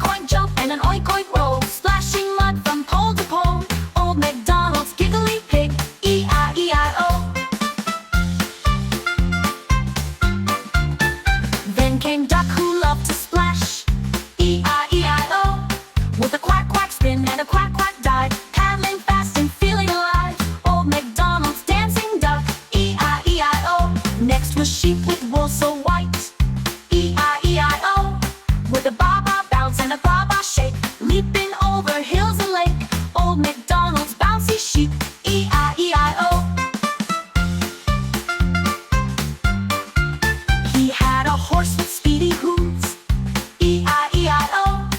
oink-oink jump and an oink-oink roll, splashing mud from pole to pole. Old MacDonald's giggly pig, E-I-E-I-O. Then came Duck who loved to splash, E-I-E-I-O. With a quack-quack spin and a quack-quack dive, paddling fast and feeling alive. Old MacDonald's dancing duck, E-I-E-I-O. Next was sheep with wool so white, E-I-E-I-O. With a ba-ba bounce and a ba-ba shake, leaping over hills and lake. Old MacDonald's bouncy sheep, E-I-E-I-O. He had a horse with speedy hooves, E-I-E-I-O.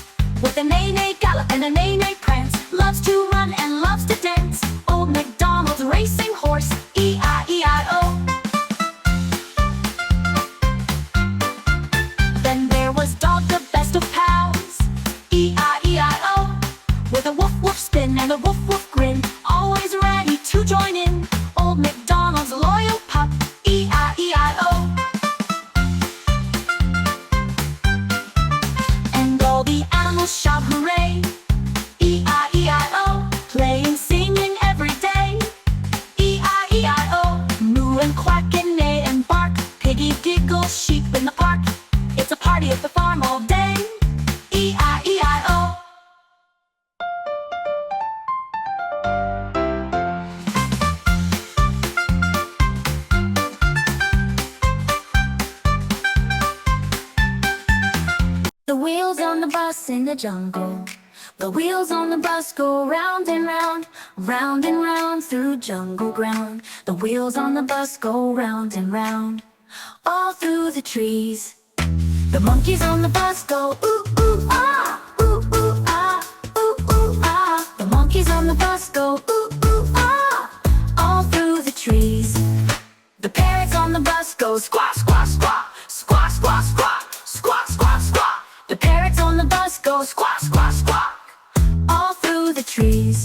With a neigh-neigh gallop and a neigh-neigh prance, loves to run and loves to dance. Old MacDonald's racing horse, E-I-E-I-O. Then there was Dog, the best of pals, E-I-E-I-O. With a woof-woof spin and a woof-woof grin, always ready to join in. Old MacDonald's loyal pup, E-I-E-I-O. And all the animals shout hooray, E-I-E-I-O. Playing, singing every day, E-I-E-I-O. Moo and quack and neigh and bark, piggy giggles, sheep in the park. It's a party at the farm all day, E-I-E-I-O. The wheels on the bus in the jungle. The wheels on the bus go round and round, round and round through jungle ground. The wheels on the bus go round and round, all through the trees. The monkeys on the bus go ooh ooh ah, ooh ooh ah, ooh ooh ah. The monkeys on the bus go ooh ooh ah, all through the trees. The parrots on the bus go squawk squawk squawk, squawk squawk squawk, squawk squawk squawk. The parrots on the bus go squawk squawk squawk, all through the trees.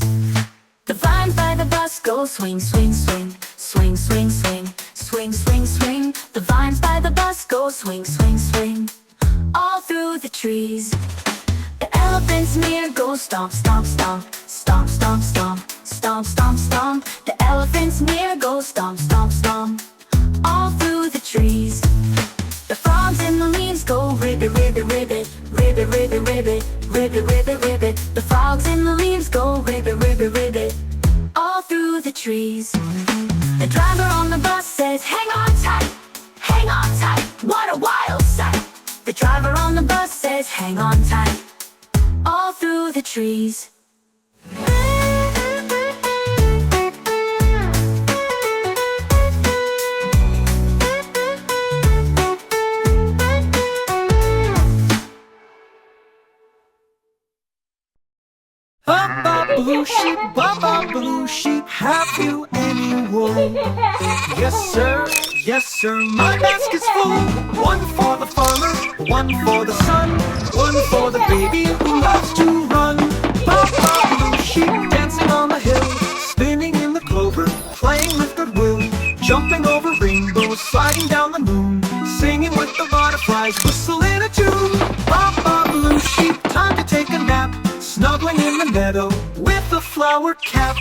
The vines by the bus go swing swing swing, swing swing swing, swing swing swing. The vines by the bus go swing swing swing, all through the trees. The elephants near go stomp stomp stomp, stomp stomp stomp, stomp stomp stomp. The elephants near go stomp stomp stomp, all through the trees. The frogs in the leaves go ribbit ribbit ribbit, ribbit ribbit ribbit, ribbit ribbit ribbit. The frogs in the leaves go ribbit ribbit ribbit, all through the trees. The driver on the bus says hang on tight, hang on tight, what a wild sight. The driver on the bus says hang on tight, all through the trees. Ba-ba blue sheep, have you any wool? Yes sir, my basket's full. One for the farmer, one for the sun, one for the baby who loves to run. Ba-ba blue sheep, dancing on the hill, spinning in the clover, playing with goodwill, jumping over rainbows, sliding down the moon, singing with the butterflies, whistling a tune. Ba-ba blue sheep, time to take a nap, snuggling in the meadow with a flower cap.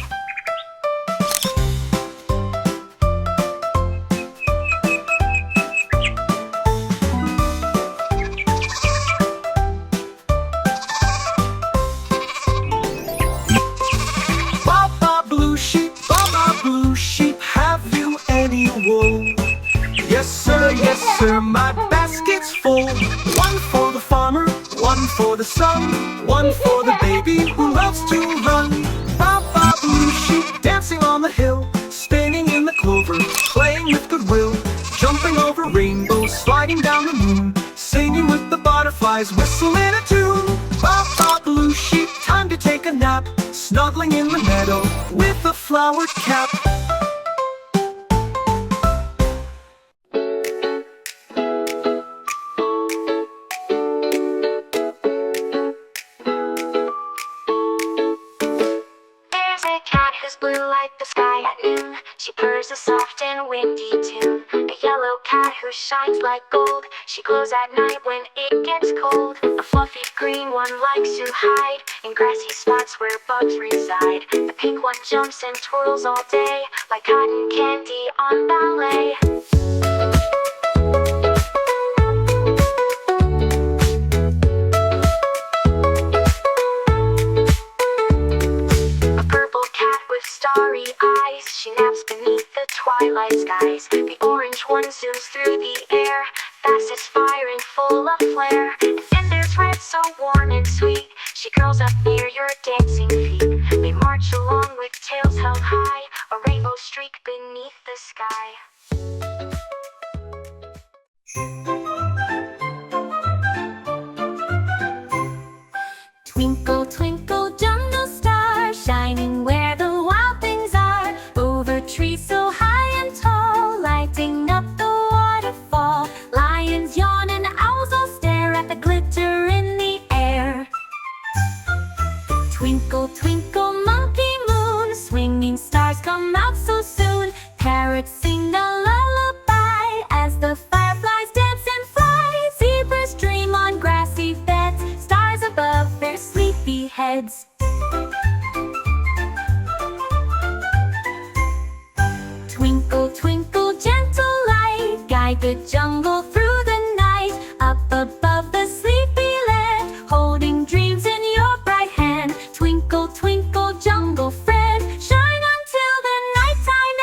Ba-ba blue sheep, have you any wool? Yes sir, my basket's full. One for the farmer, one for the sun, one for the baby who loves to run. Ba-ba blue sheep, dancing on the hill, spinning in the clover, playing with goodwill, jumping over rainbows, sliding down the moon, singing with the butterflies, whistling a tune. Ba-ba blue sheep, time to take a nap, snuggling in the meadow with a flower cap. Blue like the sky at noon, she purrs a soft and windy tune. A yellow cat who shines like gold, She glows at night when it gets cold. A fluffy green one likes to hide in grassy spots where bugs reside. The pink one jumps and twirls all day like cotton candy on ballet. Starry eyes, she naps beneath the twilight skies. The orange one zooms through the air, fast as fire and full of flair. And then there's red, so warm and sweet. She curls up near your dancing feet. They march along with tails held high, a rainbow streak beneath the sky. Twinkle, twinkle, jungle star, shining where the wild things are. Over trees so high and tall, lighting up the waterfall. Lions yawn and owls all stare at the glitter in the air. Twinkle, twinkle, monkey moon, swinging stars come out so soon. Parrots sing a lullaby as the fireflies dance and fly. Zebras dream on grassy beds, stars above their sleepy heads. Twinkle, twinkle, gentle light, guide the jungle through the night. Up above the sleepy land, holding dreams in your bright hand. Twinkle, twinkle, jungle friend, shine until the nighttime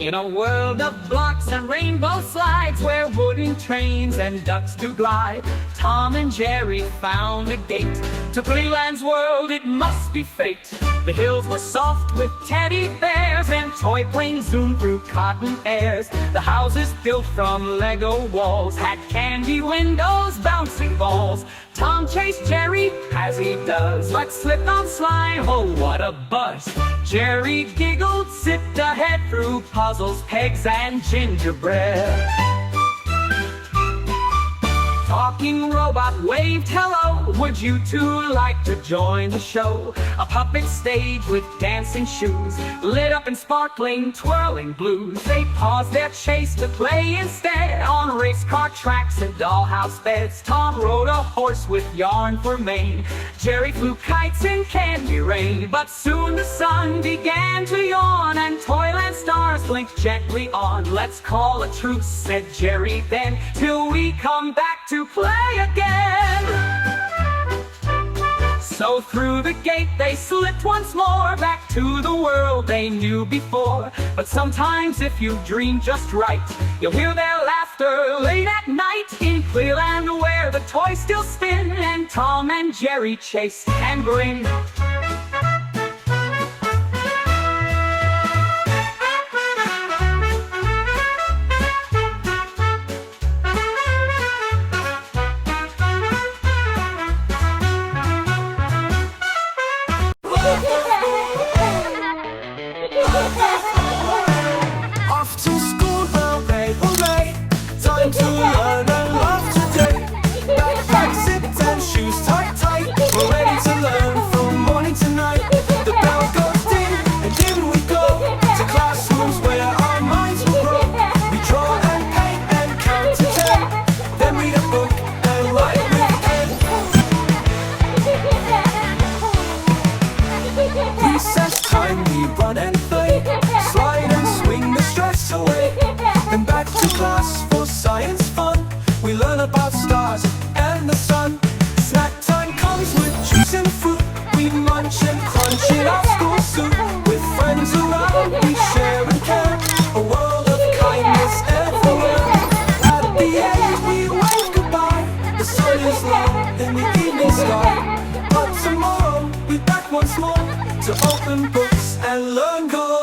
In a world of blocks and rainbow slides, where wooden trains and ducks do glide, Tom and Jerry found a gate to Playland's world. It must be fate. The hills were soft with teddy bears, and toy planes zoomed through cotton airs. The houses built from Lego walls had candy windows, bouncing balls. Tom chased Jerry as he does, but slipped on slime. Oh, what a buzz! Jerry giggled, zipped ahead through puzzles, pegs, and gingerbread. Talking robot waved hello. Would you two like to join the show? A puppet stage with dancing shoes, lit up in sparkling, twirling blues. They paused their chase to play instead on race car tracks and dollhouse beds. Tom rode a horse with yarn for mane. Jerry flew kites in candy rain. But soon the sun began to yawn, and Toyland stars blinked gently on. Let's call a truce, said Jerry then, till we come back to play again. So through the gate they slipped once more, back to the world they knew before. But sometimes if you dream just right, you'll hear their laughter late at night. In Playland where the toys still spin, and Tom and Jerry chase and grin. Off to school, hooray, hooray! Time to learn and laugh today. Backpack zipped and shoes tight, tight. We're ready to learn from morning to night. The bell goes ding and in we go to classrooms where our minds will grow. We draw and paint and count to 10, then read a book and write with pen. Recess time, we run and play, slide and swing the stress away. Then back to class for science fun. We learn about stars and the sun. Snack time comes with juice and fruit. We munch and crunch in our school suit. With friends around, we share and care. A world of kindness everywhere. At the end, we wave goodbye. The sun is low in the evening sky. But tomorrow, we're back once more to open books and learn go.